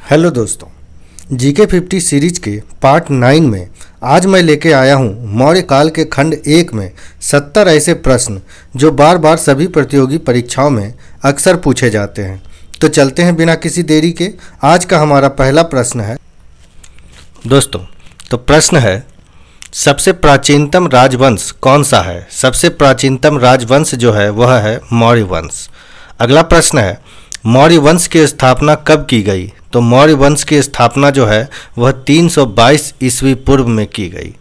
Hello दोस्तों, GK50 series के part 9 में आज मैं लेके आया हूँ मौर्य काल के खंड 1 में 70 ऐसे प्रश्न जो बार बार सभी प्रतियोगी परीक्षाओं में अक्सर पूछे जाते हैं। तो चलते हैं बिना किसी देरी के। आज का हमारा पहला प्रश्न है दोस्तों, तो प्रश्न है सबसे प्राचीनतम राजवंश कौन सा है। सबसे प्राचीनतम राजवंश जो है वह है मौर्य वंश। अगला प्रश्न है मौर्य वंश की स्थापना कब की गई। तो मौर्य वंश की स्थापना जो है वह 322 ईस्वी पूर्व में की गई।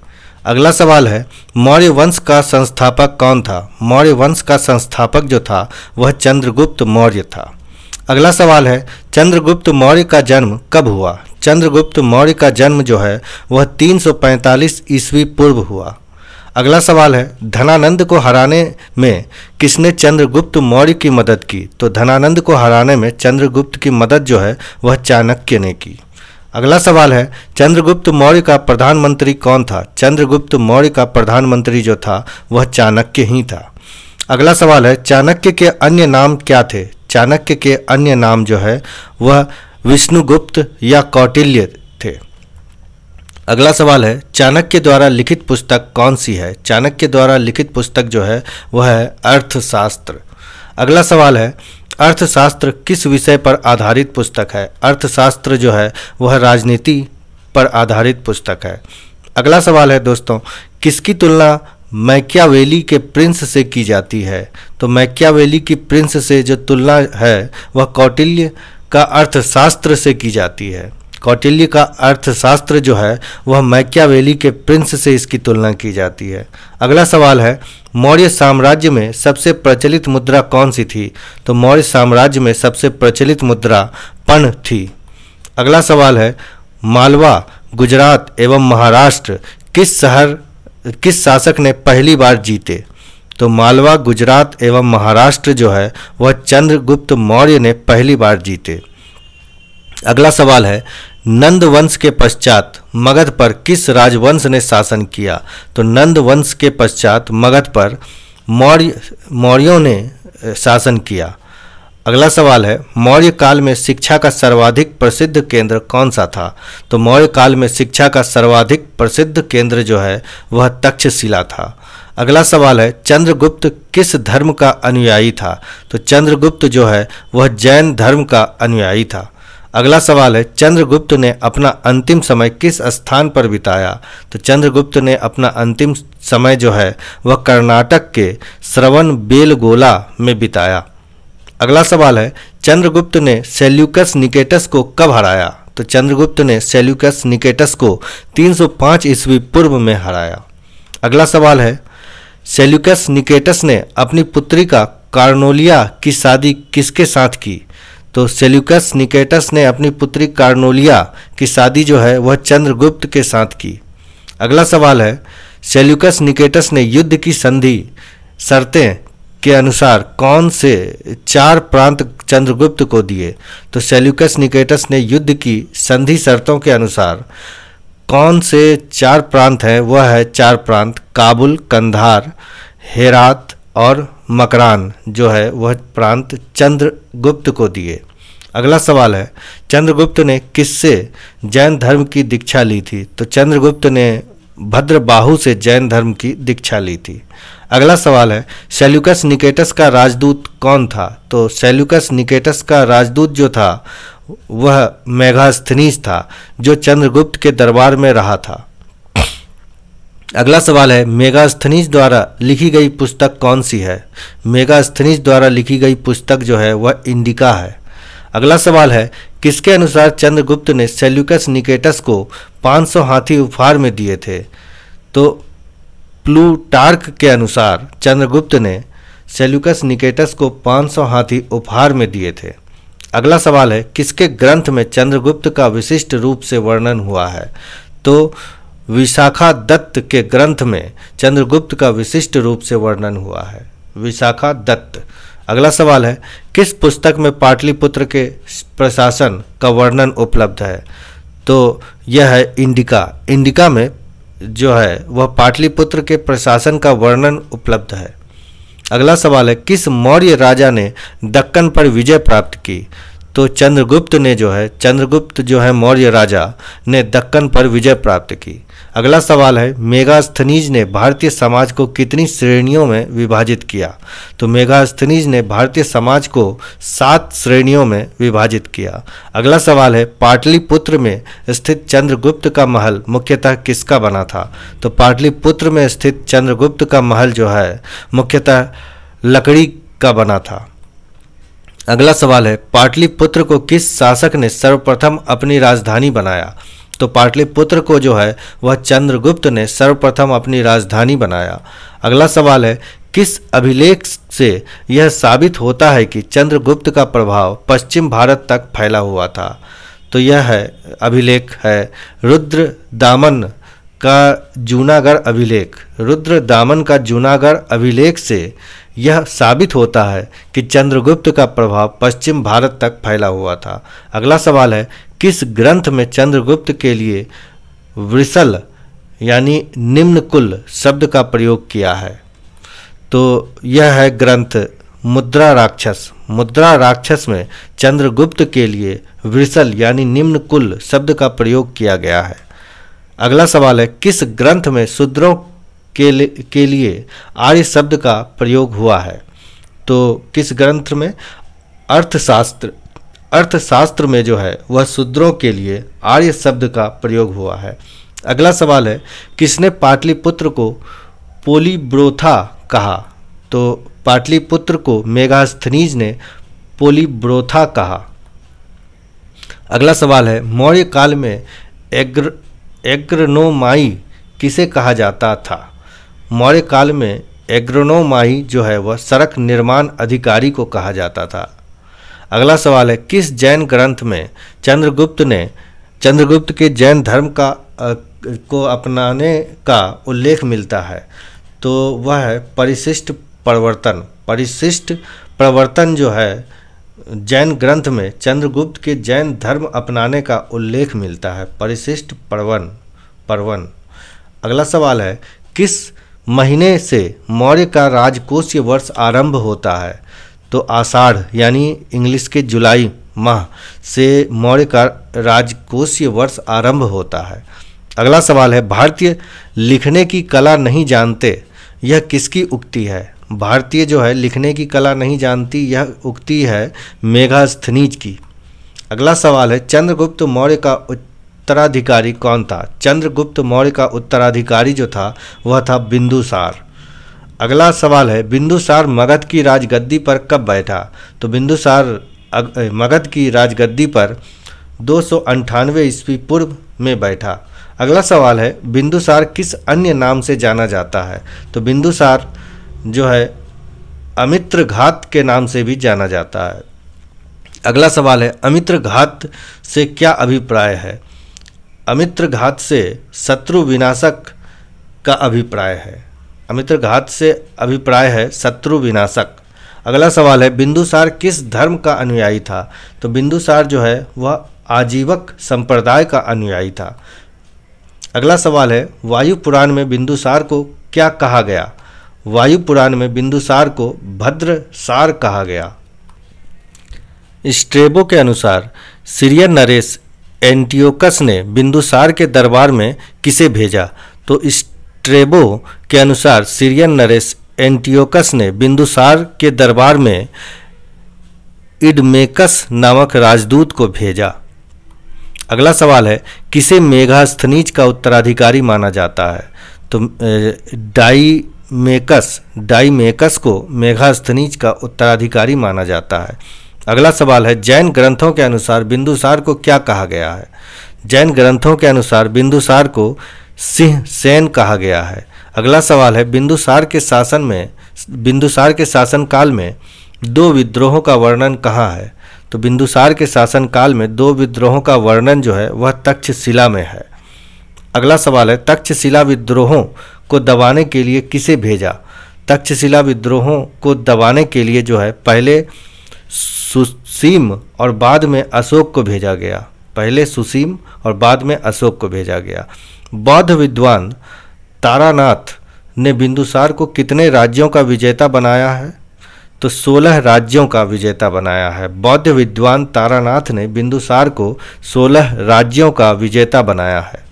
अगला सवाल है मौर्य वंश का संस्थापक कौन था। मौर्य वंश का संस्थापक जो था वह चंद्रगुप्त मौर्य था। अगला सवाल है चंद्रगुप्त मौर्य का जन्म कब हुआ। चंद्रगुप्त मौर्य का जन्म जो है वह 345 ईस्वी पूर्व हुआ। अगला सवाल है धनानंद को हराने में किसने चंद्रगुप्त मौर्य की मदद की। तो धनानंद को हराने में चंद्रगुप्त की मदद जो है वह चाणक्य ने की। अगला सवाल है चंद्रगुप्त मौर्य का प्रधानमंत्री कौन था। चंद्रगुप्त मौर्य का प्रधानमंत्री जो था वह चाणक्य ही था। अगला सवाल है चाणक्य के अन्य नाम क्या थे। चाणक्य के अन्य नाम जो है वह विष्णुगुप्त या कौटिल्य थे। अगला सवाल है चाणक्य द्वारा लिखित पुस्तक कौन सी है। चाणक्य द्वारा लिखित पुस्तक जो है वह है अर्थशास्त्र। अगला सवाल है अर्थशास्त्र किस विषय पर आधारित पुस्तक है। अर्थशास्त्र जो है वह राजनीति पर आधारित पुस्तक है। अगला सवाल है दोस्तों किसकी तुलना मैकियावेली के प्रिंस से की जाती है। तो मैकियावेली की प्रिंस से जो तुलना है वह कौटिल्य का अर्थशास्त्र से की जाती है। कौटिल्य का अर्थशास्त्र जो है वह मैकियावेली के प्रिंस से इसकी तुलना की जाती है। अगला सवाल है मौर्य साम्राज्य में सबसे प्रचलित मुद्रा कौन सी थी। तो मौर्य साम्राज्य में सबसे प्रचलित मुद्रा पण थी। अगला सवाल है मालवा, गुजरात एवं महाराष्ट्र किस शासक ने पहली बार जीते। तो मालवा, गुजरात एवं महाराष्ट्र जो है वह चंद्रगुप्त मौर्य ने पहली बार जीते। अगला सवाल है नंद वंश के पश्चात मगध पर किस राजवंश ने शासन किया। तो नंद वंश के पश्चात मगध पर मौर्यों ने शासन किया। अगला सवाल है मौर्य काल में शिक्षा का सर्वाधिक प्रसिद्ध केंद्र कौन सा था। तो मौर्य काल में शिक्षा का सर्वाधिक प्रसिद्ध केंद्र जो है वह तक्षशिला था। अगला सवाल है चंद्रगुप्त किस धर्म का अनुयायी था। तो चंद्रगुप्त जो है वह जैन धर्म का अनुयायी था। अगला सवाल है चंद्रगुप्त ने अपना अंतिम समय किस स्थान पर बिताया। तो चंद्रगुप्त ने अपना अंतिम समय जो है वह कर्नाटक के श्रवणबेलगोला में बिताया। अगला सवाल है चंद्रगुप्त ने सेल्यूकस निकेटस को कब हराया। तो चंद्रगुप्त ने सेल्यूकस निकेटस को 305 ईस्वी पूर्व में हराया। अगला सवाल है सेल्यूकस निकेटस ने अपनी पुत्री का कार्नोलिया की शादी किसके साथ की। तो सेल्यूकस निकेटस ने अपनी पुत्री कार्नोलिया की शादी जो है वह चंद्रगुप्त के साथ की। अगला सवाल है सेल्यूकस निकेटस ने युद्ध की संधि शर्तें के अनुसार कौन से 4 प्रांत चंद्रगुप्त को दिए। तो सेल्यूकस निकेटस ने युद्ध की संधि शर्तों के अनुसार कौन से 4 प्रांत हैं वह है 4 प्रांत काबुल, कंधार, हेरात और मकरान जो है वह प्रांत चंद्रगुप्त को दिए। अगला सवाल है चंद्रगुप्त ने किससे जैन धर्म की दीक्षा ली थी। तो चंद्रगुप्त ने भद्रबाहु से जैन धर्म की दीक्षा ली थी। अगला सवाल है सेल्यूकस निकेटस का राजदूत कौन था। तो सेल्यूकस निकेटस का राजदूत जो था वह मेगास्थनीज था जो चंद्रगुप्त के दरबार में रहा था। अगला सवाल है मेगास्थनीज द्वारा लिखी गई पुस्तक कौन सी है। मेगास्थनीज द्वारा लिखी गई पुस्तक जो है वह इंडिका है। अगला सवाल है किसके अनुसार चंद्रगुप्त ने सेल्यूकस निकेटस को 500 हाथी उपहार में दिए थे। तो प्लूटार्क के अनुसार चंद्रगुप्त ने सेल्यूकस निकेटस को 500 हाथी उपहार में दिए थे। अगला सवाल है किसके ग्रंथ में चंद्रगुप्त का विशिष्ट रूप से वर्णन हुआ है। तो विशाखा दत्त के ग्रंथ में चंद्रगुप्त का विशिष्ट रूप से वर्णन हुआ है। विशाखा दत्त। अगला सवाल है किस पुस्तक में पाटलिपुत्र के प्रशासन का वर्णन उपलब्ध है। तो यह है इंडिका। इंडिका में जो है वह पाटलिपुत्र के प्रशासन का वर्णन उपलब्ध है। अगला सवाल है किस मौर्य राजा ने दक्कन पर विजय प्राप्त की। तो चंद्रगुप्त जो है मौर्य राजा ने दक्कन पर विजय प्राप्त की। अगला सवाल है, मेगास्थनीज ने भारतीय समाज को कितनी श्रेणियों में विभाजित किया? तो मेगास्थनीज ने भारतीय समाज को 7 श्रेणियों में विभाजित किया। अगला सवाल है, पाटलिपुत्र में स्थित चंद्रगुप्त का महल मुख्यतः किसका बना था? तो पाटलिपुत्र में स्थित चंद्रगुप्त का महल जो है मुख्यतः लकड़ी का बना था। अगला सवाल है, पाटलिपुत्र को किस शासक ने सर्वप्रथम अपनी राजधानी बनाया? तो पाटलिपुत्र को जो है वह चंद्रगुप्त ने सर्वप्रथम अपनी राजधानी बनाया। अगला सवाल है, किस अभिलेख से यह साबित होता है कि चंद्रगुप्त का प्रभाव पश्चिम भारत तक फैला हुआ था? तो यह अभिलेख है रुद्रदामन का जूनागढ़ अभिलेख। रुद्रदामन का जूनागढ़ अभिलेख से यह साबित होता है कि चंद्रगुप्त का प्रभाव पश्चिम भारत तक फैला हुआ था। अगला सवाल है, किस ग्रंथ में चंद्रगुप्त के लिए वृषल यानी निम्न कुल शब्द का प्रयोग किया है? तो यह है ग्रंथ मुद्रा राक्षस। मुद्रा राक्षस में चंद्रगुप्त के लिए वृषल यानी निम्न कुल शब्द का प्रयोग किया गया है। अगला सवाल है, किस ग्रंथ में शूद्रों के लिए आर्य शब्द का प्रयोग हुआ है? तो किस ग्रंथ में? अर्थशास्त्र में जो है वह शूद्रों के लिए आर्य शब्द का प्रयोग हुआ है। अगला सवाल है, किसने पाटलिपुत्र को पोलीब्रोथा कहा? तो पाटलिपुत्र को मेगास्थनीज ने पोलीब्रोथा कहा। अगला सवाल है, मौर्य काल में एग्रोनोमाई किसे कहा जाता था? मौर्य काल में एग्रोनोमाई जो है वह सड़क निर्माण अधिकारी को कहा जाता था। अगला सवाल है, किस जैन ग्रंथ में चंद्रगुप्त के जैन धर्म को अपनाने का उल्लेख मिलता है? तो वह है परिशिष्ट प्रवर्तन। परिशिष्ट प्रवर्तन जो है जैन ग्रंथ में चंद्रगुप्त के जैन धर्म अपनाने का उल्लेख मिलता है, परिशिष्ट पर्वन। अगला सवाल है, किस महीने से मौर्य का राजकोषीय वर्ष आरंभ होता है? तो आषाढ़ यानी इंग्लिश के जुलाई माह से मौर्य का राजकोषीय वर्ष आरंभ होता है। अगला सवाल है, भारतीय लिखने की कला नहीं जानते, यह किसकी उक्ति है? भारतीय जो है लिखने की कला नहीं जानती, यह उक्ति है मेगास्थनीज की। अगला सवाल है, चंद्रगुप्त मौर्य का उत्तराधिकारी कौन था? चंद्रगुप्त मौर्य का उत्तराधिकारी जो था वह था बिंदुसार। अगला सवाल है, बिंदुसार मगध की राजगद्दी पर कब बैठा? तो बिंदुसार मगध की राजगद्दी पर 298 ईस्वी पूर्व में बैठा। अगला सवाल है, बिंदुसार किस अन्य नाम से जाना जाता है? तो बिंदुसार जो है अमित्रघात के नाम से भी जाना जाता है। अगला सवाल है, अमित्रघात से क्या अभिप्राय है? अमित्रघात से शत्रु विनाशक का अभिप्राय है। अमित्रघात से अभिप्राय है शत्रु विनाशक। अगला सवाल है, बिंदुसार किस धर्म का अनुयायी था? तो बिंदुसार जो है वह आजीवक संप्रदाय का अनुयायी था। अगला सवाल है, वायु पुराण में बिंदुसार को क्या कहा गया? वायु पुराण में बिंदुसार को भद्रसार कहा गया। स्ट्रेबो के अनुसार सीरियन नरेश एंटियोकस ने बिंदुसार के दरबार में किसे भेजा? तो स्ट्रेबो के अनुसार सीरियन नरेश एंटियोकस ने बिंदुसार के दरबार में इडमेकस नामक राजदूत को भेजा। अगला सवाल है, किसे मेगास्थनीज का उत्तराधिकारी माना जाता है? तो डाईमेकस को मेगास्थनीज का उत्तराधिकारी माना जाता है। अगला सवाल है, जैन ग्रंथों के अनुसार बिंदुसार को क्या कहा गया है? जैन ग्रंथों के अनुसार बिंदुसार को सिंह सेन कहा गया है। अगला सवाल है, बिंदुसार के शासनकाल में 2 विद्रोहों का वर्णन कहाँ है? तो बिंदुसार के शासनकाल में 2 विद्रोहों का वर्णन जो है वह तक्षशिला में है। अगला सवाल है, तक्षशिला विद्रोहों को दबाने के लिए किसे भेजा? तक्षशिला विद्रोहों को दबाने के लिए जो है पहले सुसीम और बाद में अशोक को भेजा गया। पहले सुसीम और बाद में अशोक को भेजा गया। बौद्ध विद्वान तारानाथ ने बिंदुसार को कितने राज्यों का विजेता बनाया है? तो तो 16 राज्यों का विजेता बनाया है। बौद्ध विद्वान तारानाथ ने बिंदुसार को 16 राज्यों का विजेता बनाया है।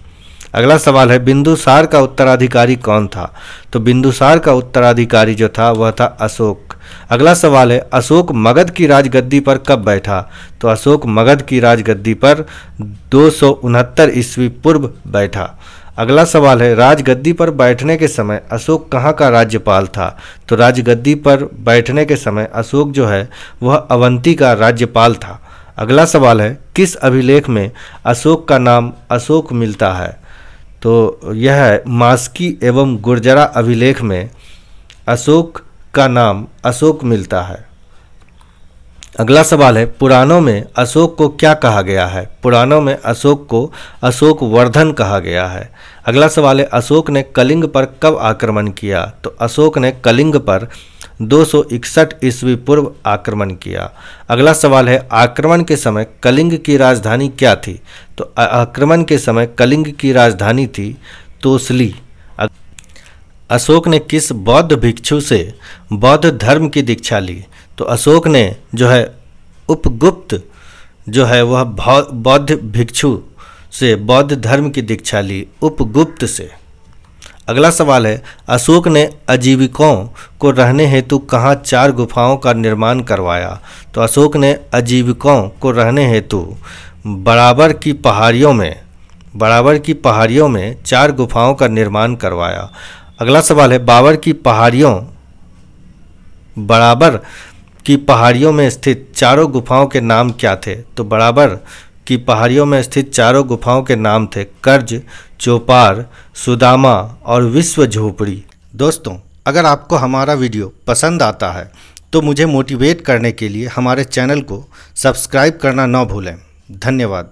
अगला सवाल है, बिंदुसार का उत्तराधिकारी कौन था? तो बिंदुसार का उत्तराधिकारी जो था वह था अशोक। अगला सवाल है, अशोक मगध की राजगद्दी पर कब बैठा? तो अशोक मगध की राजगद्दी पर 269 ईस्वी पूर्व बैठा। अगला सवाल है, राजगद्दी पर बैठने के समय अशोक कहाँ का राज्यपाल था? तो राजगद्दी पर बैठने के समय अशोक जो है वह अवंती का राज्यपाल था। अगला सवाल है, किस अभिलेख में अशोक का नाम अशोक मिलता है? तो यह है मास्की एवं गुर्जरा अभिलेख में अशोक का नाम अशोक मिलता है। अगला सवाल है, पुराणों में अशोक को क्या कहा गया है? पुराणों में अशोक को अशोक वर्धन कहा गया है। अगला सवाल है, अशोक ने कलिंग पर कब आक्रमण किया? तो अशोक ने कलिंग पर 261 ईस्वी पूर्व आक्रमण किया। अगला सवाल है, आक्रमण के समय कलिंग की राजधानी क्या थी? तो आक्रमण के समय कलिंग की राजधानी थी तोसली। अशोक ने किस बौद्ध भिक्षु से बौद्ध धर्म की दीक्षा ली? तो अशोक ने जो है उपगुप्त जो है वह बौद्ध भिक्षु से बौद्ध धर्म की दीक्षा ली, उपगुप्त से। अगला सवाल है, अशोक ने आजीविकों को रहने हेतु कहाँ 4 गुफाओं का निर्माण करवाया? तो अशोक ने आजीविकों को रहने हेतु बराबर की पहाड़ियों में 4 गुफाओं का निर्माण करवाया। अगला सवाल है, बराबर की पहाड़ियों में स्थित चारों गुफाओं के नाम क्या थे? तो बराबर की पहाड़ियों में स्थित चारों गुफाओं के नाम थे कर्ज, चौपार, सुदामा और विश्व झोपड़ी। दोस्तों, अगर आपको हमारा वीडियो पसंद आता है तो मुझे मोटिवेट करने के लिए हमारे चैनल को सब्सक्राइब करना न भूलें। धन्यवाद।